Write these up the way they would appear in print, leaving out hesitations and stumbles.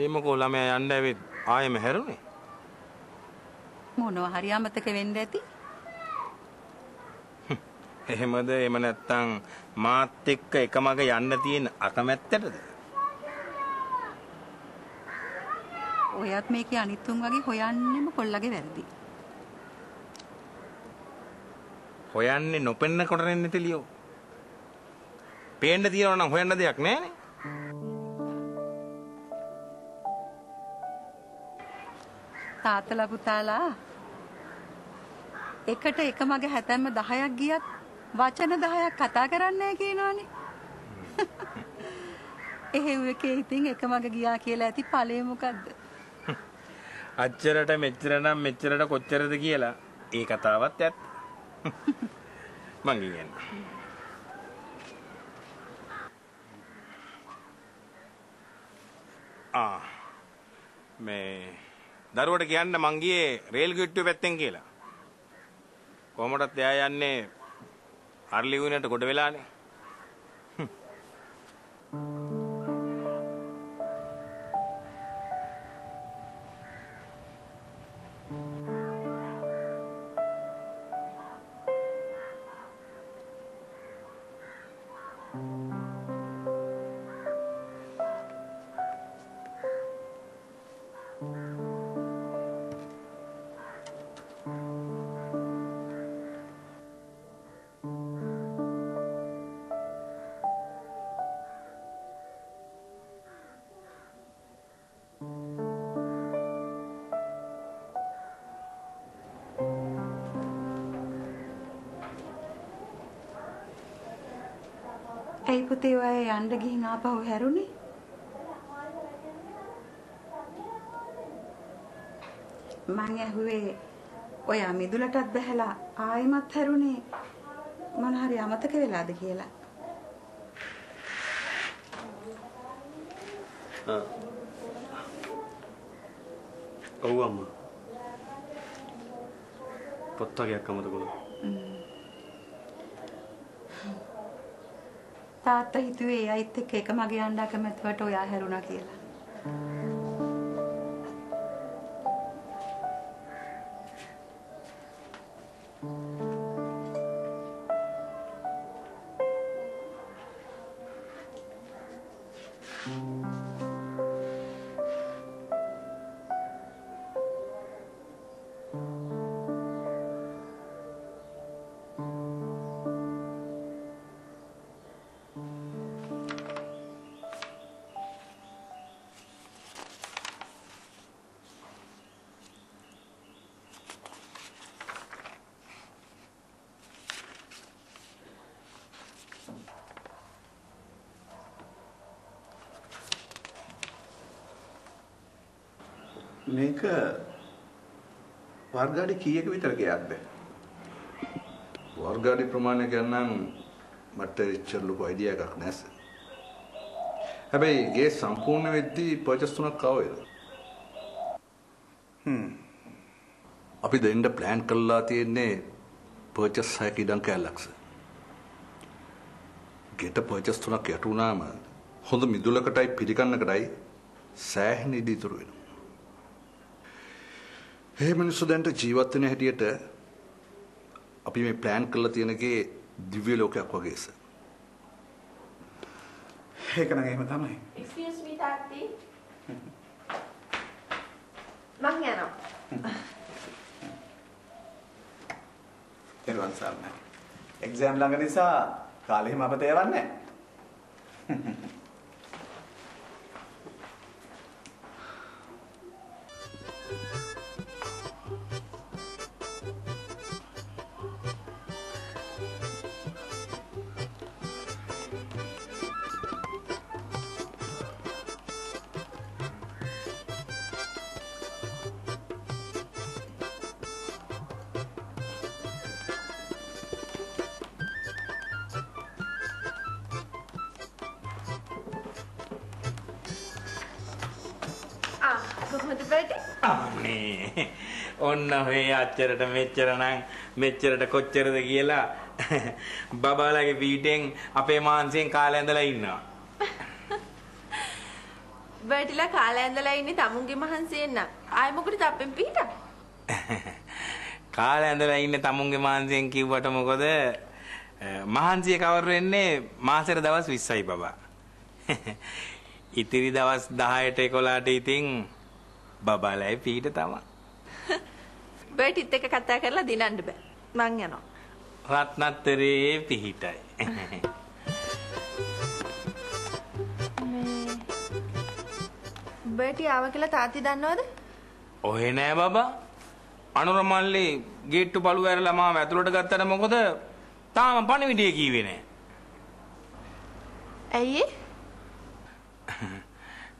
ඒ මොකෝ ළමයා යන්න ඇවිත් ආයෙම හැරුණේ. මොනවා හරි අමතක වෙන්න ඇති. එහෙමද? එහෙම නැත්තම් මාත් එක්ක එකමග යන්න තියෙන අකමැත්තටද? ඔයත් මේකේ අනිත් උන් වගේ හොයන්නෙම කොල්ලගේ වැරදි. හොයන්නේ නොපෙන්න කොට නෙන්නේ තෙලියෝ. පේන්න තියනවා නම් හොයන්න දෙයක් නැහැනේ. තාත්තලා පුතාලා එකට එකමගේ හැතැම්ම 10ක් ගියත් වචන 10ක් කතා කරන්නේ කියනවනේ. එහෙව් එකේ ඉතින් එකමගේ ගියා කියලා ඇති ඵලය මොකද්ද? අච්චරට මෙච්චර නම් මෙච්චරට කොච්චරද කියලා ඒ කතාවත් ඇත්ත. මං කියන්නේ. මේ දරුවට කියන්න මං ගියේ රේල් ගෙට්ටුව පැත්තෙන් කියලා. කොහොමදත් එයා යන්නේ අර්ලි යුනියන්ට ගොඩ වෙලානේ. ඇයි පුතේ ඔය යන්න ගිහින් ආපහු හැරුණේ? මං ඇහුවේ ඔයා මිදුලටත් බහැලා ආයෙමත් හැරුණේ මොන හරි අමතක වෙලාද කියලා. ඔව් අම්මා. පොත් වගේක් අමතක වුණා. තාත්තා හිතුවේ අයිත් එක්ක එකමගේ යන්න අකමැතිවට ඔයා හැරුණා කියලා. මේක වර්ගාඩි කීයක විතර ගියක්ද? වර්ගාඩි ප්‍රමාණය ගැන නම් මට එච්චර ලොකු අයිඩියා එකක් නැහැ සර්. හැබැයි ගේ සම්පූර්ණ වෙද්දී පර්චේස් 3ක් ආවේද? අපි දෙන්න ප්ලෑන් කරලා තියෙන්නේ පර්චේස් 6ක ඉඩම් කැලලක් සර්. ගෙට පර්චේස් 3ක් යට වුණාම හොඳ මිදුලකටයි පිළිගන්නකටයි සෑහෙන ඉඩ ඉතුරු වෙනවා. ඒ මිනිස්සු දැන්ට ජීවත් වෙන හැටියට අපි මේ ප්ලෑන් කරලා තියෙනකේ දිව්‍ය ලෝකයක් වගේ සර්. ඒක නම් එහෙම තමයි. Excuse me තාත්ති. මං යනවා. එරුවන් සර්ණයි. එක්සෑම් ළඟ නිසා කාලෙ හිම අපතේ යවන්නේ නැහැ. අනේ ඔන්න ඔය අච්චරට මෙච්චර නම් මෙච්චරට කොච්චරද කියලා බබාලගේ පීටෙන් අපේ මාංශයෙන් කාලේ ඇඳලා ඉන්නවා. බර්ටිලා කාලේ ඇඳලා ඉන්නේ තමුන්ගේ මහන්සියෙන් නම්. ආයෙ මොකටද අපෙන් පිට? කාලේ ඇඳලා ඉන්නේ තමුන්ගේ මහන්සියෙන් කිව්වට මොකද? මහන්සිය කවර වෙන්නේ මාසෙට දවස් 20යි බබා. ඉතිරි දවස් 10ට 11ට ඉතින් බබාලයි පිට තමයි. බර්ටිත් එක්ක කතා කරලා දිනන්න බෑ. මං යනවා. රත්නත්තරේ පිහිටයි. බර්ටි ආව කියලා තාත්ති දන්නවද? ඔහෙ නෑ බබා. අනුර මල්ලි ගේට්ටු පළුව ඇරලා මාව ඇතුළට ගත්තට මොකද? තාම පණිවිඩය කීවේ නෑ. ඇයි?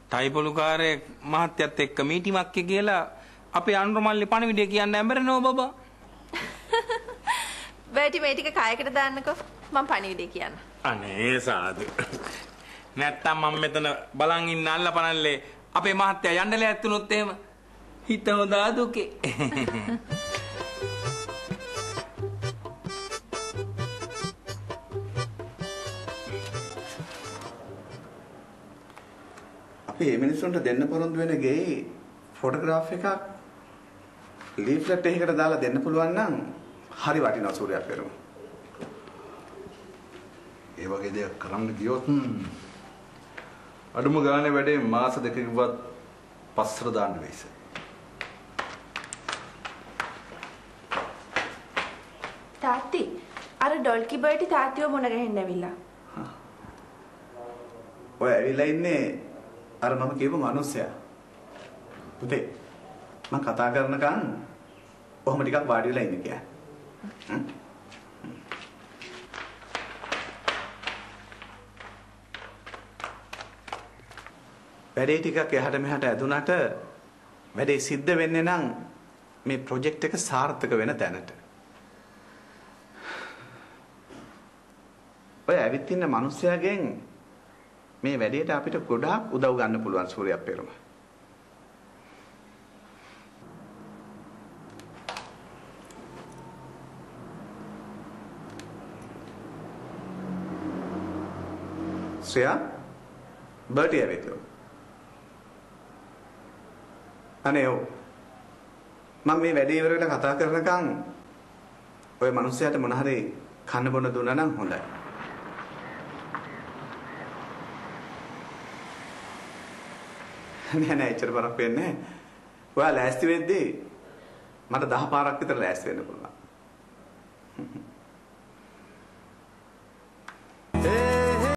ටයිපොලුකාරයෙක් මහත්තයත් එක්ක මීටිමක් කියලා අපේ අනුර මල්ලි පණිවිඩය කියන්න ඇඹරෙනව බබා. බර්ටි මේ ටික කායකට දාන්නකෝ. මම පණිවිඩය කියන්න. අනේ සාදු. නැත්තම් මම මෙතන බලන් ඉන්න අල්ලපනල්ලේ අපේ මහත්තයා යන්නලා ඇත්තුනොත් එහෙම හිත හොදා දුකේ. අපි මේ මිනිස්සුන්ට දෙන්න පොරොන්දු වෙන ගේ ෆොටෝග්‍රාෆ් එකක් ලීෆ්ලට් එකකට දාලා දෙන්න පුළුවන් නම් හරි වටිනවා සූර්යයක් පෙරම. ඒ වගේ දෙයක් කරන්න ගියොත් අඩුම ගානේ වැඩේ මාස දෙකකවත් පස්සට දාන්න වෙයිස. තාත්ති අර ඩොල්කි බර්ටි තාත්තිව මුණ ගැහෙන්න ඇවිල්ලා. ඔය ඇවිල්ලා ඉන්නේ අර මම කියපු මිනිස්සයා. පුතේ මම කතා කරනකන් කොහොම ටිකක් වාඩි වෙලා ඉන්න කියලා. වැඩේ ටිකක් එහාට මෙහාට ඇදුනට වැඩේ සිද්ධ වෙන්නේ නම් මේ ප්‍රොජෙක්ට් එක සාර්ථක වෙන තැනට. ඔය ඇවිත් ඉන්න මිනිස්සයාගෙන් මේ වැඩේට අපිට ගොඩාක් උදව් ගන්න පුළුවන් සූර්යයක් පෙරම. ශ්‍රේයා බර්ටි ඇවිත්ලු. අනේ ඔව්. මම මේ වැඩේ ඉවර වෙලා කතා කරනකන් ඔය මිනිස්සයාට මොන හරි කන්න බොන්න දුන්නා නම් හොඳයි. නෑ එච්චර බරක් වෙන්නේ නෑ. ඔයා ලෑස්ති වෙද්දී මට 10 පාරක් විතර ලෑස්ති වෙන්න පුළුවන්.